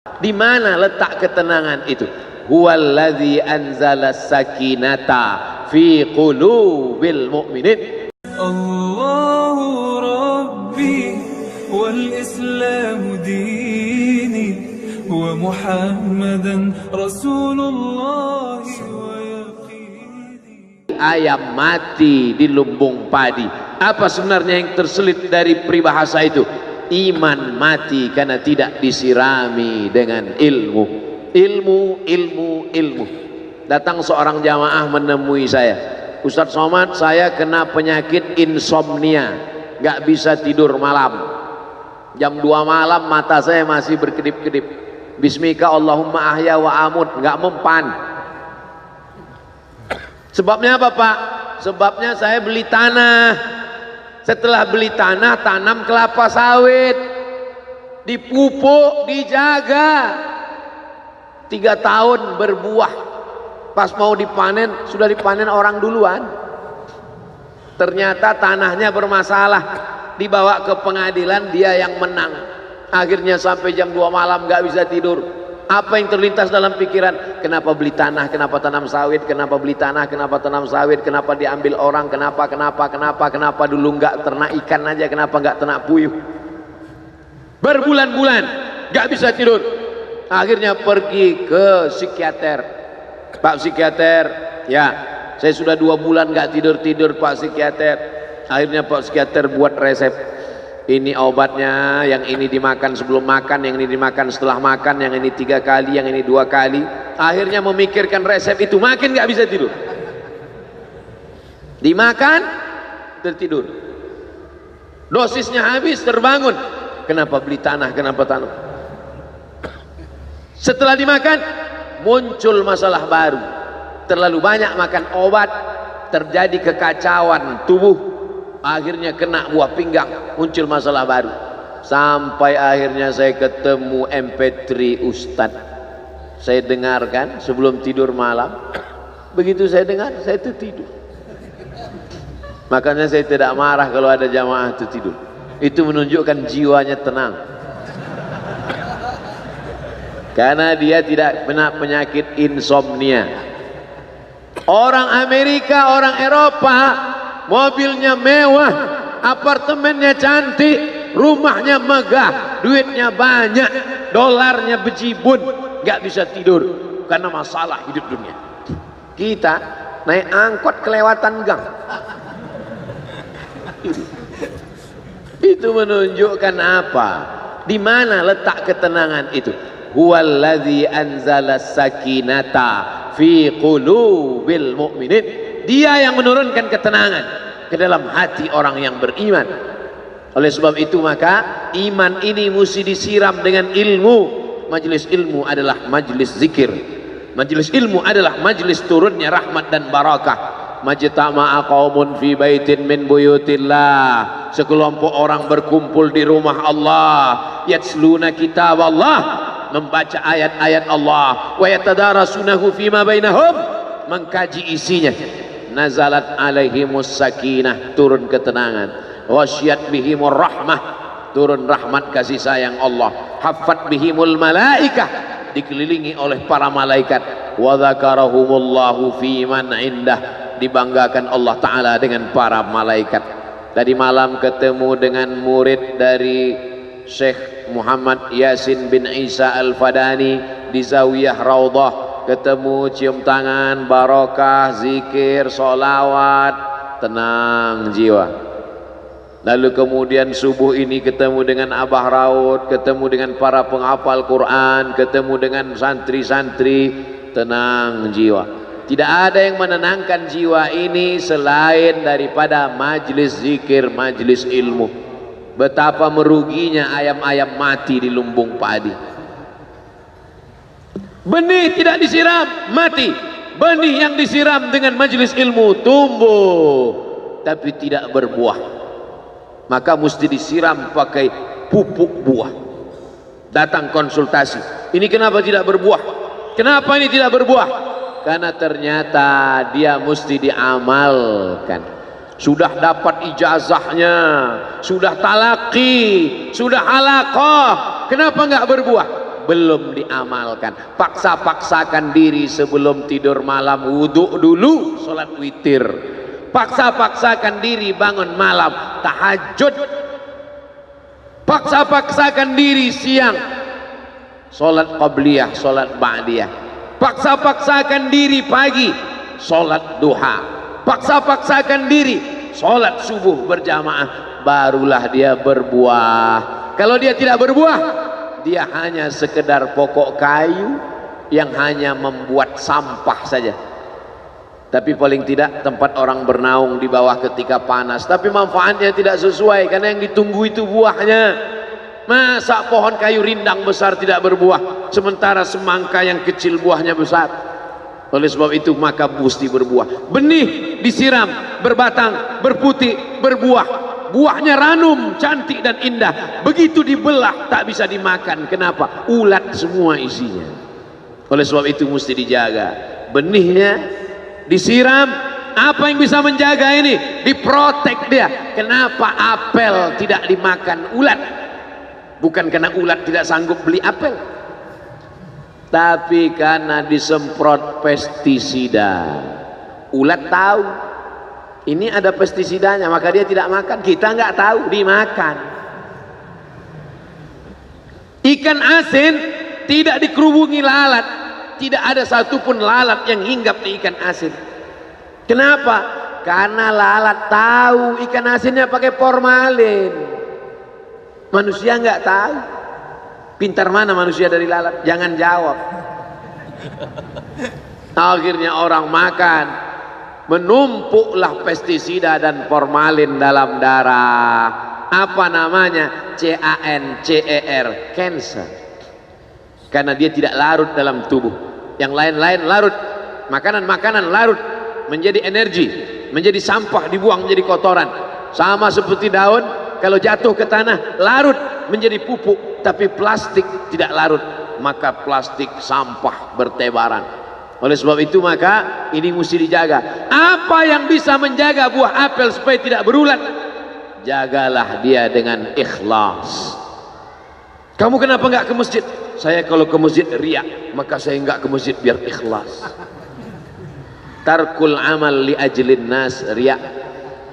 Di mana letak ketenangan itu? Huwallazi anzala sakinata fi qulubil mu'minin. Allahu Rabbi wal Islam dini wa Muhammadan Rasulullah wa yaqini. Ayam mati di lumbung padi. Apa sebenarnya yang terselit dari peribahasa itu? Iman mati karena tidak disirami dengan ilmu. Ilmu. Datang seorang jamaah menemui saya, Ustadz Somad, saya kena penyakit insomnia, gak bisa tidur malam. Jam 2 malam mata saya masih berkedip-kedip. Bismika Allahumma ahya wa amut, gak mempan. Sebabnya apa Pak? Sebabnya saya beli tanah. Setelah beli tanah, tanam kelapa sawit, dipupuk, dijaga, 3 tahun berbuah. Pas mau dipanen, sudah dipanen orang duluan. Ternyata tanahnya bermasalah, dibawa ke pengadilan, dia yang menang. Akhirnya sampai jam 2 malam gak bisa tidur. Apa yang terlintas dalam pikiran? Kenapa beli tanah, kenapa tanam sawit, kenapa beli tanah, kenapa tanam sawit, kenapa diambil orang, kenapa dulu nggak ternak ikan aja, kenapa nggak ternak puyuh. Berbulan-bulan nggak bisa tidur. Akhirnya pergi ke psikiater. Pak psikiater, ya saya sudah 2 bulan nggak tidur Pak psikiater. Akhirnya Pak psikiater buat resep. Ini obatnya, yang ini dimakan sebelum makan, yang ini dimakan setelah makan, yang ini 3 kali, yang ini 2 kali. Akhirnya memikirkan resep itu, makin gak bisa tidur. Dimakan, tertidur. Dosisnya habis, terbangun. Kenapa beli tanah, kenapa tanam? Setelah dimakan, muncul masalah baru. Terlalu banyak makan obat, terjadi kekacauan tubuh. Akhirnya kena buah pinggang, muncul masalah baru. Sampai akhirnya saya ketemu MP3 Ustadz. Saya dengarkan sebelum tidur malam. Begitu saya dengar, saya tertidur. Makanya saya tidak marah kalau ada jamaah tertidur. Itu menunjukkan jiwanya tenang. Karena dia tidak kena penyakit insomnia. Orang Amerika, orang Eropa, mobilnya mewah, apartemennya cantik, rumahnya megah, duitnya banyak, dolarnya bejibun, gak bisa tidur karena masalah hidup dunia. Kita naik angkot kelewatan gang. Itu menunjukkan apa? Di mana letak ketenangan itu? Huwallazi anzala sakinata fi qulubil mu'minin. Dia yang menurunkan ketenangan ke dalam hati orang yang beriman. Oleh sebab itu maka iman ini mesti disiram dengan ilmu. Majelis ilmu adalah majelis zikir. Majelis ilmu adalah majelis turunnya rahmat dan barakah. Majtama'a qaumun fi baitin min buyutillah. Sekelompok orang berkumpul di rumah Allah, yatsluna kitab Allah, membaca ayat-ayat Allah, wa yatadarasunahu fima bainahum, mengkaji isinya. Nazalat alaihimus sakinah, turun ketenangan. Wasyat bihimur rahmah, turun rahmat kasih sayang Allah. Haffat bihimul malaikah, dikelilingi oleh para malaikat. Wa dzakarahumullahu fi man indah, dibanggakan Allah Ta'ala dengan para malaikat. Tadi malam ketemu dengan murid dari Syekh Muhammad Yasin bin Isa Al-Fadani di Zawiyah Raudhah. Ketemu, cium tangan, barokah, zikir, sholawat, tenang jiwa. Lalu kemudian subuh ini ketemu dengan Abah Raud, ketemu dengan para penghafal Quran, ketemu dengan santri-santri, tenang jiwa. Tidak ada yang menenangkan jiwa ini selain daripada majlis zikir, majlis ilmu. Betapa meruginya ayam-ayam mati di lumbung padi. Benih tidak disiram, mati. Benih yang disiram dengan majelis ilmu tumbuh, tapi tidak berbuah. Maka mesti disiram pakai pupuk buah. Datang konsultasi, ini kenapa tidak berbuah? Kenapa ini tidak berbuah? Karena ternyata dia mesti diamalkan. Sudah dapat ijazahnya, sudah talaki, sudah halaqah, kenapa enggak berbuah? belum diamalkan. Paksa-paksakan diri sebelum tidur malam, wudhu dulu, sholat witir. Paksa-paksakan diri bangun malam, tahajud. Paksa-paksakan diri siang, sholat qabliyah, sholat ba'diyah. Paksa-paksakan diri pagi, sholat duha. Paksa-paksakan diri sholat subuh berjamaah, barulah dia berbuah. Kalau dia tidak berbuah, dia hanya sekedar pokok kayu yang hanya membuat sampah saja. Tapi paling tidak tempat orang bernaung di bawah ketika panas, tapi manfaatnya tidak sesuai karena yang ditunggu itu buahnya. Masa pohon kayu rindang besar tidak berbuah, sementara semangka yang kecil buahnya besar? Oleh sebab itu maka mesti berbuah. Benih disiram, berbatang, berputih, berbuah. Buahnya ranum, cantik dan indah. Begitu dibelah tak bisa dimakan. Kenapa? Ulat semua isinya. Oleh sebab itu mesti dijaga. Benihnya disiram. Apa yang bisa menjaga ini? Diprotek dia. Kenapa apel tidak dimakan ulat? Bukan karena ulat tidak sanggup beli apel, tapi karena disemprot pestisida. Ulat tahu ini ada pestisidanya, maka dia tidak makan. Kita nggak tahu, dimakan. Ikan asin tidak dikerubungi lalat, tidak ada satupun lalat yang hinggap di ikan asin. Kenapa? Karena lalat tahu ikan asinnya pakai formalin. Manusia nggak tahu. Pintar mana manusia dari lalat? Jangan jawab. Akhirnya orang makan, menumpuklah pestisida dan formalin dalam darah. Apa namanya? CANCER, cancer. Karena dia tidak larut dalam tubuh. Yang lain-lain larut. Makanan-makanan larut menjadi energi, menjadi sampah, dibuang menjadi kotoran. Sama seperti daun, kalau jatuh ke tanah larut menjadi pupuk, tapi plastik tidak larut, maka plastik sampah bertebaran. Oleh sebab itu maka ini mesti dijaga. Apa yang bisa menjaga buah apel supaya tidak berulat? Jagalah dia dengan ikhlas. Kamu kenapa nggak ke masjid? Saya kalau ke masjid riak, maka saya nggak ke masjid biar ikhlas. Tarkul amal li ajlin nas riak.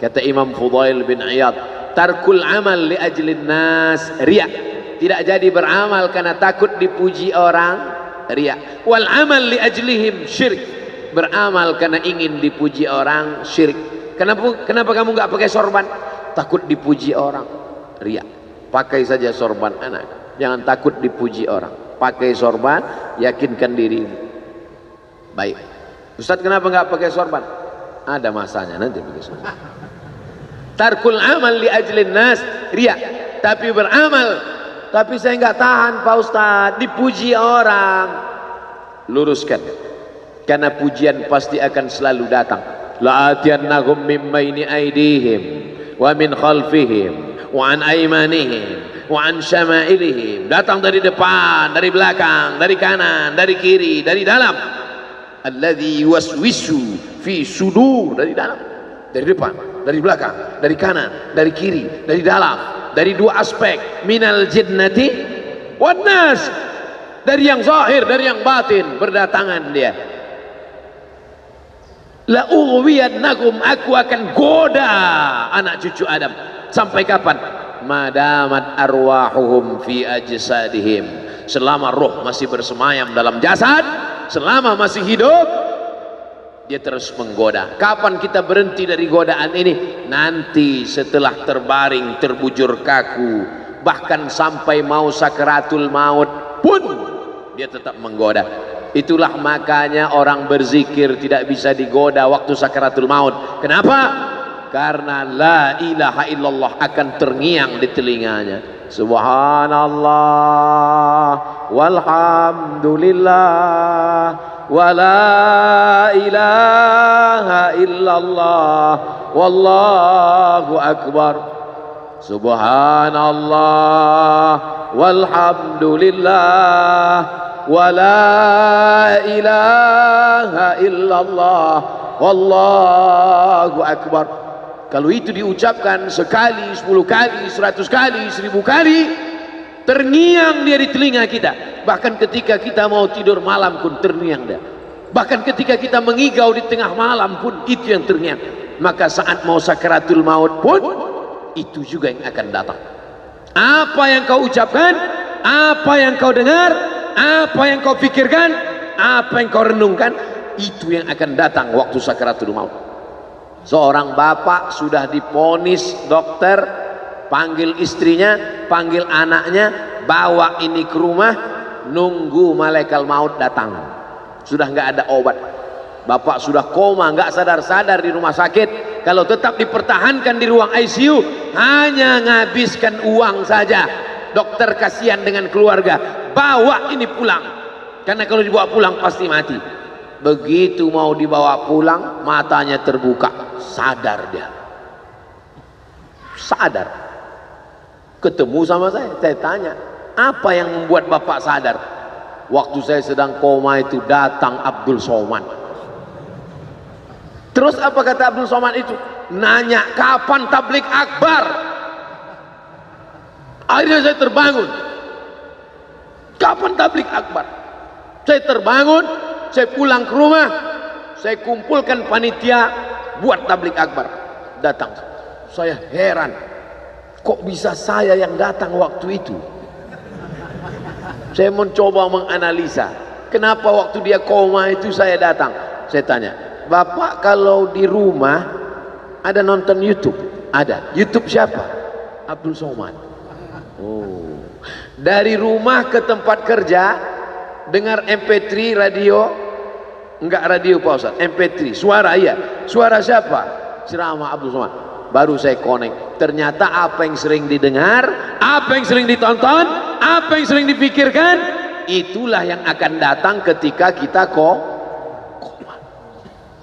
Kata Imam Fudail bin Iyad, tarkul amal li ajlin nas riya. Tidak jadi beramal karena takut dipuji orang, riya. Wal amal li ajlihim syirik. Beramal karena ingin dipuji orang, syirik. Kenapa kamu nggak pakai sorban? Takut dipuji orang, riya. Pakai saja sorban anak, jangan takut dipuji orang. Pakai sorban, yakinkan dirimu. Baik. Ustaz, kenapa nggak pakai sorban? Ada masanya nanti pakai sorban. Tarkul amal li ajlin nas riya. Tapi beramal, tapi saya nggak tahan Pak Ustaz, dipuji orang. Luruskan, karena pujian pasti akan selalu datang. La'atiyannahum min baini aydihim wa min khalfihim wa an aymanihim wa an syama'ilihim. Datang dari depan, dari belakang, dari kanan, dari kiri, dari dalam. Alladzi yuwaswisu fi sudur, dari dalam, dari depan, dari belakang, dari kanan, dari kiri, dari dalam, dari dua aspek, minal jinnati wan nas, dari yang zahir, dari yang batin, berdatangan dia. La ughwiyannahum, aku akan goda anak cucu Adam. Sampai kapan? Madamat arwahuhum fi ajsadihim, selama roh masih bersemayam dalam jasad, selama masih hidup, dia terus menggoda. Kapan kita berhenti dari godaan ini? Nanti setelah terbaring, terbujur kaku, bahkan sampai mau sakaratul maut pun dia tetap menggoda. Itulah makanya orang berzikir tidak bisa digoda waktu sakaratul maut. Kenapa? Karena la ilaha illallah akan terngiang di telinganya. Subhanallah walhamdulillah wa la ilaha illallah wallahu akbar. Subhanallah walhamdulillah wa la ilaha illallah wallahu akbar. Kalau itu diucapkan sekali, 10 kali, 100 kali, 1000 kali, terngiang dia di telinga kita. Bahkan ketika kita mau tidur malam pun terngiang dia. Bahkan ketika kita mengigau di tengah malam pun itu yang terngiang. Maka saat mau sakaratul maut pun itu juga yang akan datang. Apa yang kau ucapkan, apa yang kau dengar, apa yang kau pikirkan, apa yang kau renungkan, itu yang akan datang waktu sakaratul maut. Seorang bapak sudah diponis dokter, panggil istrinya, panggil anaknya, bawa ini ke rumah, nunggu malaikat maut datang. Sudah nggak ada obat. Bapak sudah koma, nggak sadar-sadar di rumah sakit. Kalau tetap dipertahankan di ruang ICU, hanya ngabiskan uang saja. Dokter kasihan dengan keluarga, bawa ini pulang. Karena kalau dibawa pulang pasti mati. Begitu mau dibawa pulang, matanya terbuka, sadar dia. Sadar. Ketemu sama saya tanya, apa yang membuat bapak sadar? Waktu saya sedang koma itu datang Abdul Somad. Terus apa kata Abdul Somad itu? Nanya kapan tablik akbar. Akhirnya saya terbangun. Kapan tablik akbar? Saya terbangun, saya pulang ke rumah, saya kumpulkan panitia buat tablik akbar. Datang. Saya heran, kok bisa saya yang datang waktu itu? Saya mencoba menganalisa, kenapa waktu dia koma itu saya datang. Saya tanya, Bapak kalau di rumah ada nonton YouTube? Ada. YouTube siapa? Abdul Somad. Oh. Dari rumah ke tempat kerja dengar MP3 radio? Enggak radio Pak Ustaz, MP3. Suara iya. Suara siapa? Ceramah Abdul Somad. Baru saya connect. Ternyata apa yang sering didengar, apa yang sering ditonton, apa yang sering dipikirkan, itulah yang akan datang ketika kita koma.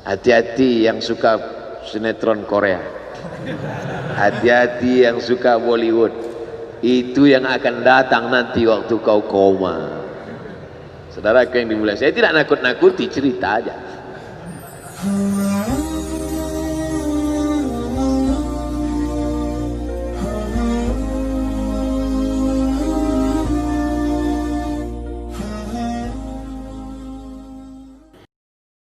Hati-hati yang suka sinetron Korea, hati-hati yang suka Bollywood, itu yang akan datang nanti waktu kau koma. Saudara yang dimuliakan, saya tidak nakut-nakuti, cerita aja.